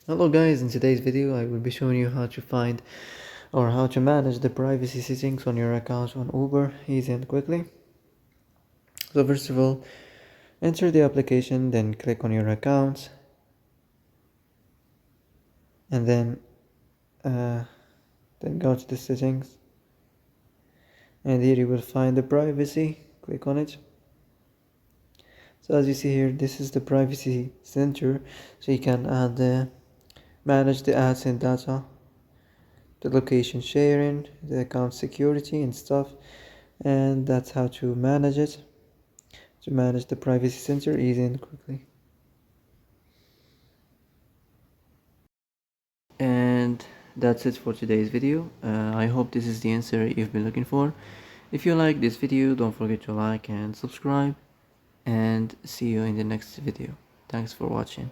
Hello guys, in today's video I will be showing you how to find or how to manage the privacy settings on your account on Uber easy and quickly. So first of all, enter the application, then click on your account, and then go to the settings, and here you will find the privacy. Click on it. So as you see here, this is the privacy center, so you can manage the ads and data, the location sharing, the account security and stuff, and that's how to manage it, to manage the privacy center easy and quickly. And that's it for today's video. I hope this is the answer you've been looking for. If you like this video, don't forget to like and subscribe, and see you in the next video. Thanks for watching.